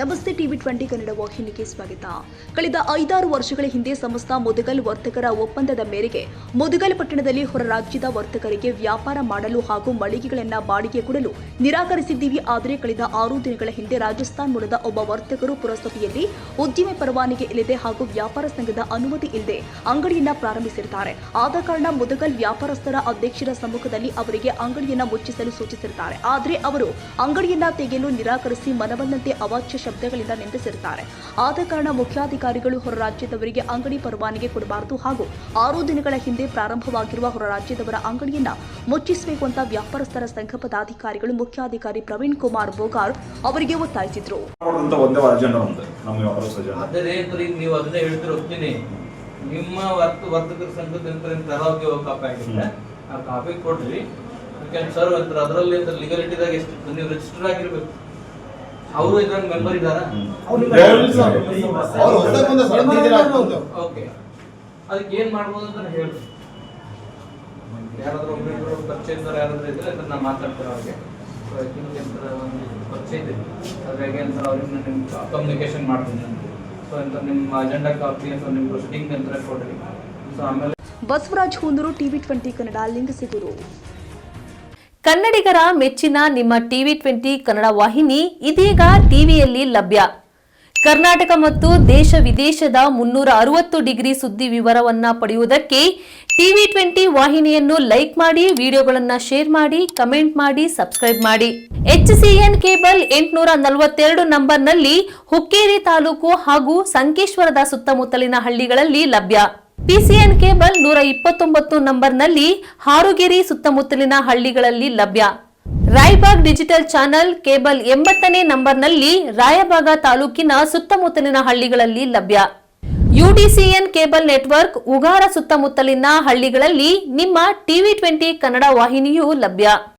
ನಮಸ್ತೆ ಟಿವಿ 20 ಕನ್ನಡ ವಾಹಿನಿಗೆ ಸ್ವಾಗತ. ಕಳೆದ 5-6 ವರ್ಷಗಳ ಹಿಂದೆ ಸಂಸ್ಥೆ ಮುದಗಲ್ ವರ್ತಕರ ಒಪ್ಪಂದದ ಮೇರೆಗೆ ಮುದಗಲ್ ಪಟ್ಟಣದಲ್ಲಿ ಹೊರ ರಾಜ್ಯದ ವರ್ತಕರಿಗೆ ವ್ಯಾಪಾರ ಮಾಡಲು ಹಾಗೂ ಮಳಿಗೆಗಳನ್ನು ಬಾಡಿಗೆ ಕೊಡಲು ನಿರಾಕರಿಸಿದ್ದೀವಿ. ಆದರೆ ಕಳೆದ 6 ದಿನಗಳ ಹಿಂದೆ ರಾಜಸ್ಥಾನ ಮೂಲದ ಒಬ್ಬ ವರ್ತಕರು ಪುರಸಭೆಯಲ್ಲಿ ಉದ್ದಿಮೆ ಪರವಾನಗಿ ಇಲ್ಲದೆ ಹಾಗೂ ವ್ಯಾಪಾರ ಸಂಘದ ಅನುಮತಿ ಇಲ್ಲದೆ ಅಂಗಡಿಯನ್ನ ಪ್ರಾರಂಭಿಸಿರುತ್ತಾರೆ. ಆದ ಕಾರಣ ಮುದಗಲ್ ವ್ಯಾಪಾರಸ್ಥರ ಅಧ್ಯಕ್ಷರ ಸಮ್ಮುಖದಲ್ಲಿ ಅವರಿಗೆ ಅಂಗಡಿಯನ್ನ ಮುಚ್ಚಿಸಲು ಸೂಚಿಸಿರುತ್ತಾರೆ. ಆದರೆ ಅವರು ಅಂಗಡಿಯನ್ನ ತೆಗೆಯಲು ನಿರಾಕರಿಸಿ ಮನಬಂದಂತೆ ಅವಾಚ್ಯ ಶಬ್ದಗಳಿಂದ ನಿಂದಿಸಿರುತ್ತಾರೆ. ಆದ ಕಾರಣ ಮುಖ್ಯಾಧಿಕಾರಿಗಳು ಹೊರ ರಾಜ್ಯದವರಿಗೆ ಅಂಗಡಿ ಪರವಾನಗಿ ಕೊಡಬಾರದು ಹಾಗೂ 6 ದಿನಗಳ ಹಿಂದೆ ಪ್ರಾರಂಭವಾಗಿರುವ ಹೊರ ರಾಜ್ಯದವರ ಅಂಗಡಿಯನ್ನ ಮುಚ್ಚಿಸಬೇಕು ಅಂತ ವ್ಯಾಪಾರಸ್ಥರ ಸಂಘ ಪದಾಧಿಕಾರಿಗಳು ಮುಖ್ಯಾಧಿಕಾರಿ ಪ್ರವೀಣ್ ಕುಮಾರ್ ಬೋಗಾರ್ ಅವರಿಗೆ ಒತ್ತಾಯಿಸಿದ್ರು. ನಿಮ್ಮ ವರ್ತಕರ ಸಂಘದ ಕಾಪಿ ಕೊಡ್ರಿ ಸರ್ ಅಂತ ಅದರಲ್ಲಿ ಲೀಗಲಿಟಿದಾಗ ಎಷ್ಟು ನೀವು ರಿಜಿಸ್ಟರ್ ಆಗಿರ್ಬೇಕು. ಅವರು ಇದ್ರಲ್ಲಿ ಮೆಂಬರ್ ಇದ್ದಾರಾ? ಓಕೆ, ಅದಕ್ಕೆ ಏನ್ ಮಾಡ್ಬೋದು ಅಂತ ಹೇಳಿ. ಯಾರಾದ್ರೂ ಒಬ್ಬರು ಪರಿಚಯದವ್ರು ಯಾರಾದ್ರೂ ಇದ್ರೆ ಅದನ್ನ ನಾವು ಮಾತಾಡ್ತಾರೆ. ಅವ್ರಿಗೆ ಪರಿಚಯ ಇದೆ ಅದ್ರಾಗೆ ಅಂತ ಅವ್ರಿಗೆ ನಿಮ್ಗೆ ಕಮ್ಯುನಿಕೇಶನ್ ಮಾಡ್ತೀನಿ ನಾನು. ಸೊ ಅಂತ ನಿಮ್ಮ ಅಜೆಂಡಾ ಕಾಪಿ ಅಥವಾ ನಿಮ್ಮ ಪ್ರೊಸೀಡಿಂಗ್ ಅಂತ ಕೊಡ್ರಿ. ಸೊ ಆಮೇಲೆ ಬಸವರಾಜ್ ಹೂನೂರು, ಟಿವಿ 20 ಕನ್ನಡ, ಲಿಂಗಸಿಗೂರು. ಕನ್ನಡಿಗರ ಮೆಚ್ಚಿನ ನಿಮ್ಮ ಟಿವಿ 20 ಕನ್ನಡ ವಾಹಿನಿ ಇದೀಗ ಟಿವಿಯಲ್ಲಿ ಲಭ್ಯ. ಕರ್ನಾಟಕ ಮತ್ತು ದೇಶ ವಿದೇಶದ 360 ಡಿಗ್ರಿ ಸುದ್ದಿ ವಿವರವನ್ನ ಪಡೆಯುವುದಕ್ಕೆ ಟಿವಿ 20 ವಾಹಿನಿಯನ್ನು ಲೈಕ್ ಮಾಡಿ, ವಿಡಿಯೋಗಳನ್ನು ಶೇರ್ ಮಾಡಿ, ಕಮೆಂಟ್ ಮಾಡಿ, ಸಬ್ಸ್ಕ್ರೈಬ್ ಮಾಡಿ. HCN ಕೇಬಲ್ 842 ನಂಬರ್ನಲ್ಲಿ ಹುಕ್ಕೇರಿ ತಾಲೂಕು ಹಾಗೂ ಸಂಕೇಶ್ವರದ ಸುತ್ತಮುತ್ತಲಿನ ಹಳ್ಳಿಗಳಲ್ಲಿ ಲಭ್ಯ. PCN ಕೇಬಲ್ 129 ನಂಬರ್ನಲ್ಲಿ ಹಾರುಗೆರೆ ಸುತ್ತಮುತ್ತಲಿನ ಹಳ್ಳಿಗಳಲ್ಲಿ ಲಭ್ಯ. ರಾಯಬಾಗ್ ಡಿಜಿಟಲ್ ಚಾನೆಲ್ ಕೇಬಲ್ 80ನೇ ನಂಬರ್ನಲ್ಲಿ ರಾಯಬಾಗ ತಾಲೂಕಿನ ಸುತ್ತಮುತ್ತಲಿನ ಹಳ್ಳಿಗಳಲ್ಲಿ ಲಭ್ಯ. UDCN ಕೇಬಲ್ ನೆಟ್ವರ್ಕ್ ಉಗಾರ ಸುತ್ತಮುತ್ತಲಿನ ಹಳ್ಳಿಗಳಲ್ಲಿ ನಿಮ್ಮ ಟಿವಿ 20 ಕನ್ನಡ ವಾಹಿನಿಯೂ ಲಭ್ಯ.